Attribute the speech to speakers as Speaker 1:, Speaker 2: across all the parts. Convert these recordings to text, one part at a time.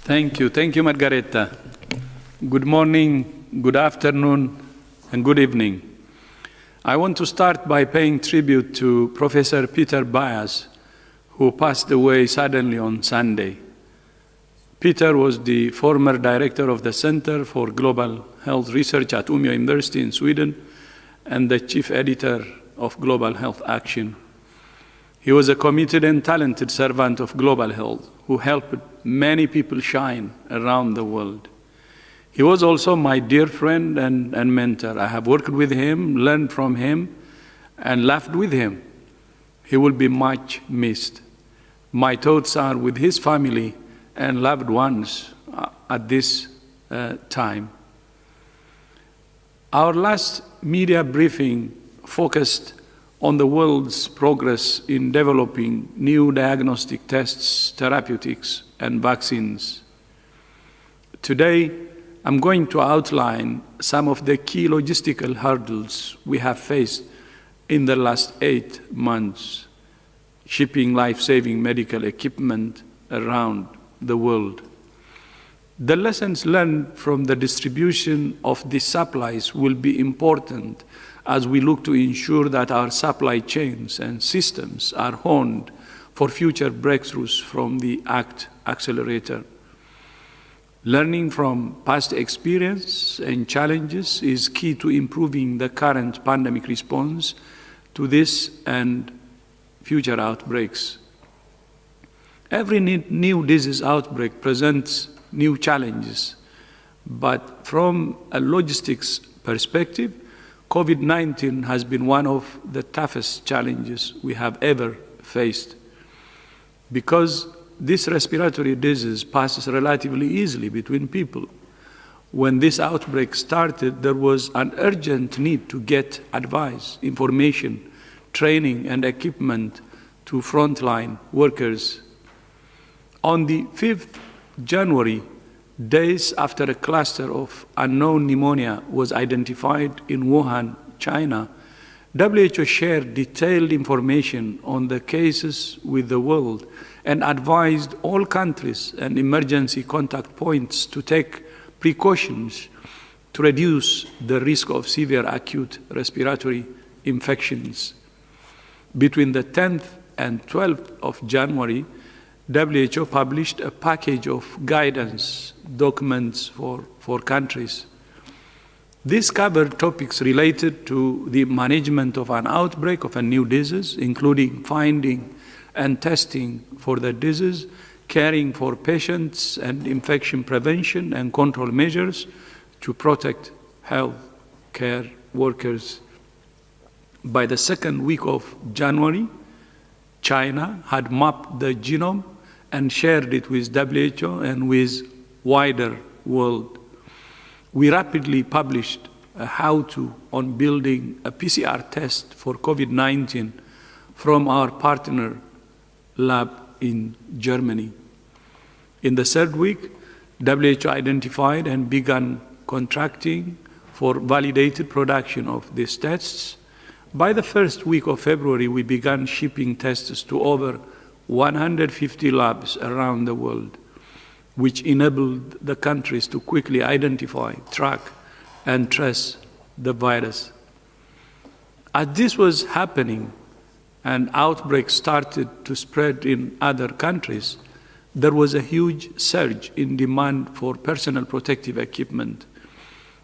Speaker 1: Thank you, Margareta. Good morning, good afternoon, and good evening. I want to start by paying tribute to Professor Peter Byas, who passed away suddenly on Sunday. Peter was the former director of the Center for Global Health Research at Umeå University in Sweden and the chief editor of Global Health Action. He was a committed and talented servant of global health who helped many people shine around the world. He was also my dear friend and mentor. I have worked with him, learned from him, and laughed with him. He will be much missed. My thoughts are with his family and loved ones at this time. Our last media briefing focused on the world's progress in developing new diagnostic tests, therapeutics, and vaccines. Today, I'm going to outline some of the key logistical hurdles we have faced in the last 8 months, shipping life-saving medical equipment around the world. The lessons learned from the distribution of these supplies will be important as we look to ensure that our supply chains and systems are honed for future breakthroughs from the ACT Accelerator. Learning from past experience and challenges is key to improving the current pandemic response to this and future outbreaks. Every new disease outbreak presents new challenges, but from a logistics perspective, Covid-19 has been one of the toughest challenges we have ever faced. Because this respiratory disease passes relatively easily between people, when this outbreak started, there was an urgent need to get advice, information, training, and equipment to frontline workers. On the 5th January, days after a cluster of unknown pneumonia was identified in Wuhan, China, WHO shared detailed information on the cases with the world and advised all countries and emergency contact points to take precautions to reduce the risk of severe acute respiratory infections. Between the 10th and 12th of January, WHO published a package of guidance documents for countries. These covered topics related to the management of an outbreak of a new disease, including finding and testing for the disease, caring for patients, and infection prevention and control measures to protect health care workers. By the second week of January, China had mapped the genome and shared it with WHO and with wider world. We rapidly published a how-to on building a PCR test for COVID-19 from our partner lab in Germany. In the third week, WHO identified and began contracting for validated production of these tests. By the first week of February, we began shipping tests to over 150 labs around the world, which enabled the countries to quickly identify, track, and trace the virus. As this was happening and outbreaks started to spread in other countries, there was a huge surge in demand for personal protective equipment,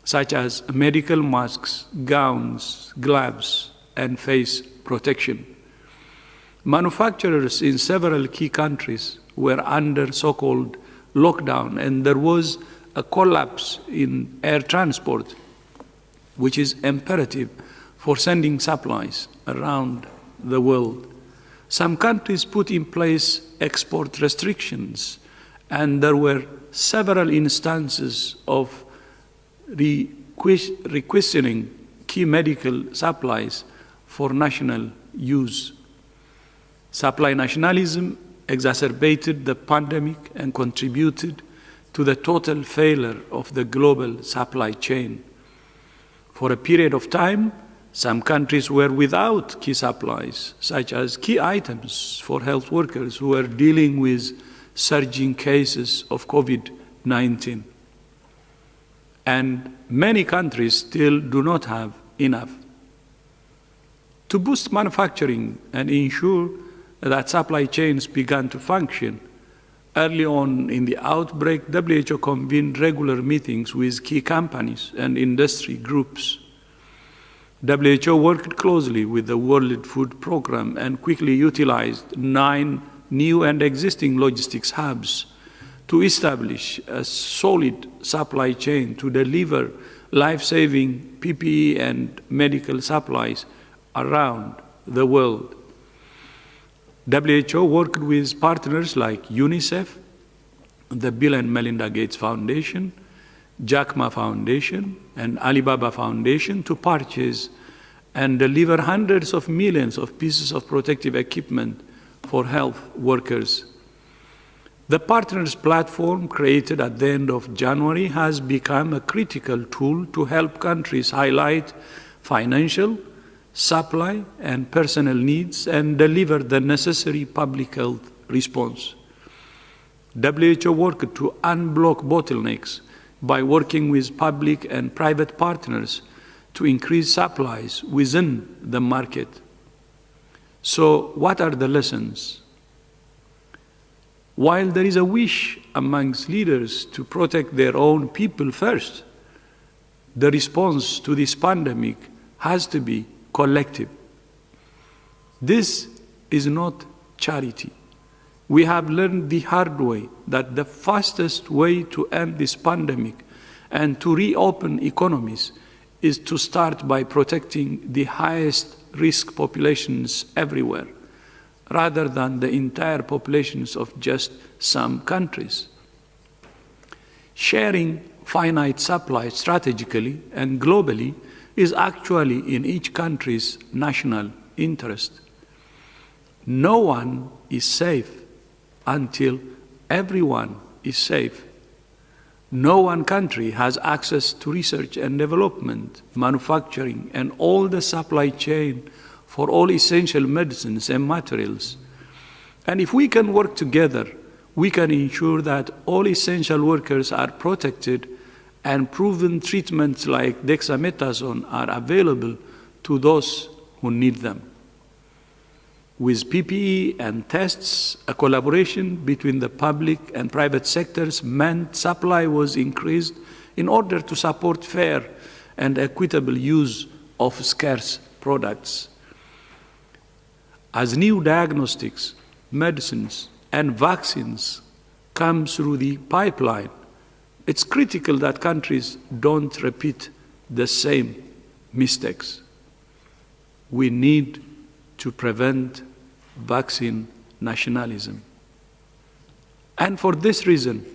Speaker 1: such as medical masks, gowns, gloves, and face protection. Manufacturers in several key countries were under so-called lockdown, and there was a collapse in air transport, which is imperative for sending supplies around the world. Some countries put in place export restrictions, and there were several instances of requisitioning key medical supplies for national use. Supply nationalism exacerbated the pandemic and contributed to the total failure of the global supply chain. For a period of time, some countries were without key supplies, such as key items for health workers who were dealing with surging cases of Covid-19. And many countries still do not have enough. To boost manufacturing and ensure that supply chains began to function, early on in the outbreak, WHO convened regular meetings with key companies and industry groups. WHO worked closely with the World Food Programme and quickly utilized 9 new and existing logistics hubs to establish a solid supply chain to deliver life-saving PPE and medical supplies around the world. WHO worked with partners like UNICEF, the Bill and Melinda Gates Foundation, Jack Ma Foundation, and Alibaba Foundation to purchase and deliver hundreds of millions of pieces of protective equipment for health workers. The Partners Platform, created at the end of January, has become a critical tool to help countries highlight financial, supply, and personnel needs and deliver the necessary public health response. WHO worked to unblock bottlenecks by working with public and private partners to increase supplies within the market. So, what are the lessons? While there is a wish amongst leaders to protect their own people first, the response to this pandemic has to be collective. This is not charity. We have learned the hard way that the fastest way to end this pandemic and to reopen economies is to start by protecting the highest risk populations everywhere, rather than the entire populations of just some countries. Sharing finite supply strategically and globally is actually in each country's national interest. No one is safe until everyone is safe. No one country has access to research and development, manufacturing, and all the supply chain for all essential medicines and materials. And if we can work together, we can ensure that all essential workers are protected and proven treatments like dexamethasone are available to those who need them. With PPE and tests, a collaboration between the public and private sectors meant supply was increased in order to support fair and equitable use of scarce products. As new diagnostics, medicines, and vaccines come through the pipeline, it's critical that countries don't repeat the same mistakes. We need to prevent vaccine nationalism. And for this reason,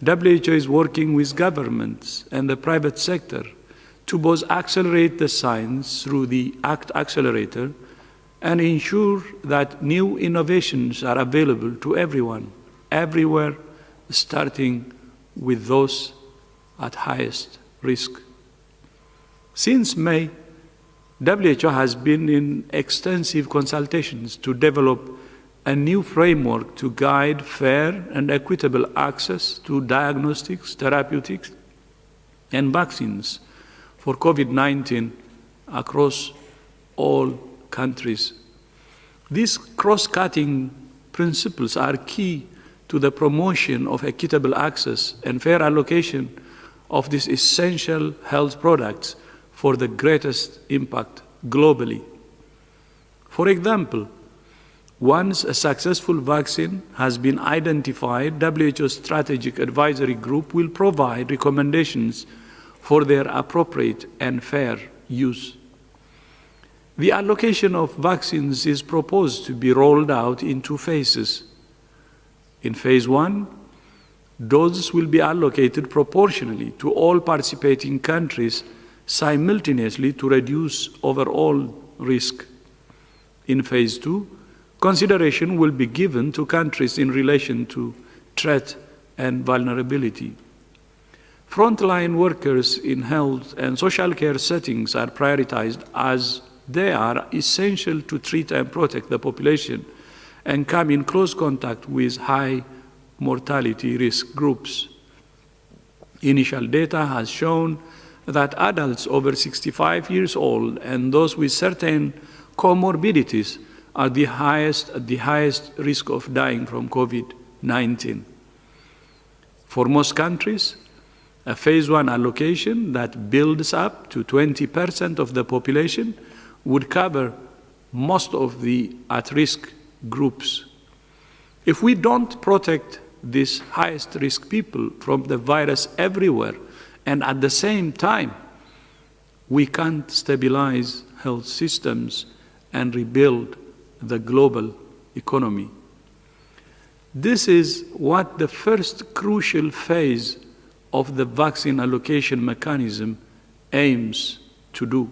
Speaker 1: WHO is working with governments and the private sector to both accelerate the science through the ACT Accelerator and ensure that new innovations are available to everyone, everywhere, starting with those at highest risk. Since May, WHO has been in extensive consultations to develop a new framework to guide fair and equitable access to diagnostics, therapeutics, and vaccines for COVID-19 across all countries. These cross-cutting principles are key to the promotion of equitable access and fair allocation of these essential health products for the greatest impact globally. For example, once a successful vaccine has been identified, WHO's Strategic Advisory Group will provide recommendations for their appropriate and fair use. The allocation of vaccines is proposed to be rolled out in 2 phases. In phase 1, doses will be allocated proportionally to all participating countries simultaneously to reduce overall risk. In phase 2, consideration will be given to countries in relation to threat and vulnerability. Frontline workers in health and social care settings are prioritized as they are essential to treat and protect the population and come in close contact with high mortality risk groups. Initial data has shown that adults over 65 years old and those with certain comorbidities are at the highest risk of dying from COVID-19. For most countries, a phase 1 allocation that builds up to 20% of the population would cover most of the at-risk groups. If we don't protect these highest risk people from the virus everywhere, and at the same time, we can't stabilize health systems and rebuild the global economy. This is what the first crucial phase of the vaccine allocation mechanism aims to do.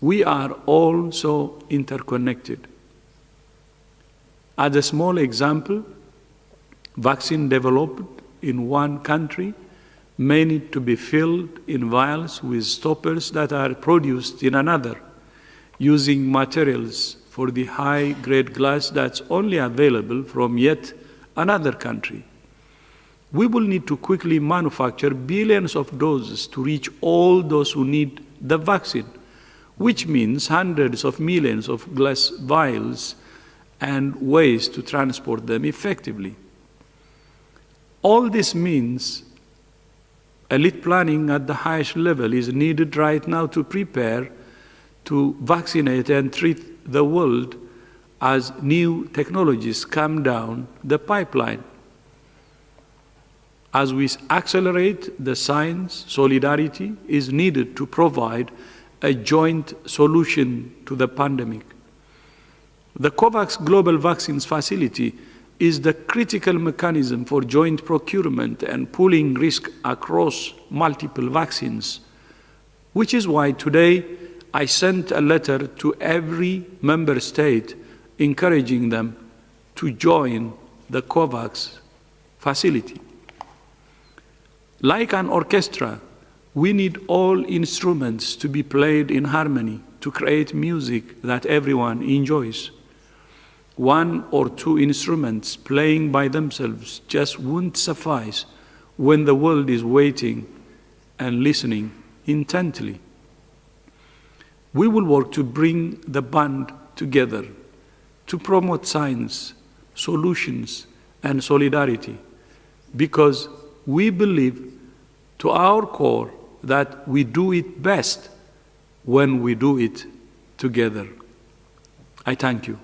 Speaker 1: We are all so interconnected. As a small example, vaccine developed in one country may need to be filled in vials with stoppers that are produced in another, using materials for the high-grade glass that's only available from yet another country. We will need to quickly manufacture billions of doses to reach all those who need the vaccine, which means hundreds of millions of glass vials and ways to transport them effectively. All this means elite planning at the highest level is needed right now to prepare to vaccinate and treat the world as new technologies come down the pipeline. As we accelerate the science, solidarity is needed to provide a joint solution to the pandemic. The COVAX Global Vaccines Facility is the critical mechanism for joint procurement and pooling risk across multiple vaccines, which is why today I sent a letter to every member state encouraging them to join the COVAX facility. Like an orchestra, we need all instruments to be played in harmony to create music that everyone enjoys. One or two instruments playing by themselves just won't suffice when the world is waiting and listening intently. We will work to bring the band together to promote science, solutions, and solidarity, because we believe to our core that we do it best when we do it together. I thank you.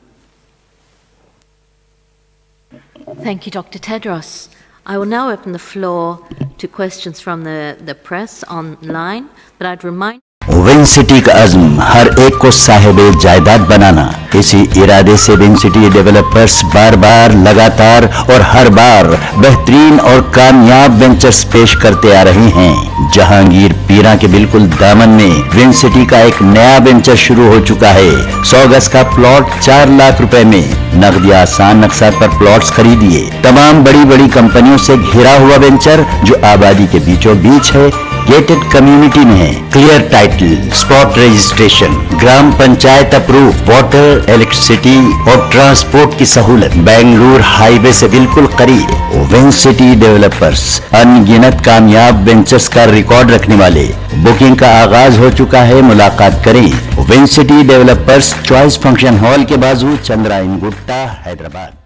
Speaker 2: Thank you, Dr. Tedros. I will now open the floor to questions from the press online, but I'd remind
Speaker 3: win city का अज़्म हर एक को साहिब जायदाद बनाना। इसी इरादे से win city developers बार बार लगातार और हर बार बेहतरीन और कामयाब वेंचर्स पेश करते आ रहे हैं। जहांगीर पीरा के बिल्कुल दामन में विन सिटी का एक नया वेंचर शुरू हो चुका है। 100 गज का प्लॉट 4 लाख रुपए में नकदी आसान नक्शा पर प्लॉट्स खरीदिए। तमाम बड़ी बड़ी कंपनियों से घिरा हुआ वेंचर जो आबादी के बीचों बीच है, गेटेड कम्युनिटी में है, क्लियर टाइटल, स्पॉट रजिस्ट्रेशन, ग्राम पंचायत अप्रूव, वाटर, इलेक्ट्रिसिटी और ट्रांसपोर्ट की सहूलत, बेंगलुरु हाईवे से बिल्कुल करीब। विन सिटी डेवलपर्स अनगिनत कामयाब वेंचर्स का रिकॉर्ड रखने वाले। बुकिंग का आगाज हो चुका है, मुलाकात करें। Win city developers, choice function hall के बाजू, चंद्रायन गुट्टा, हैदराबाद।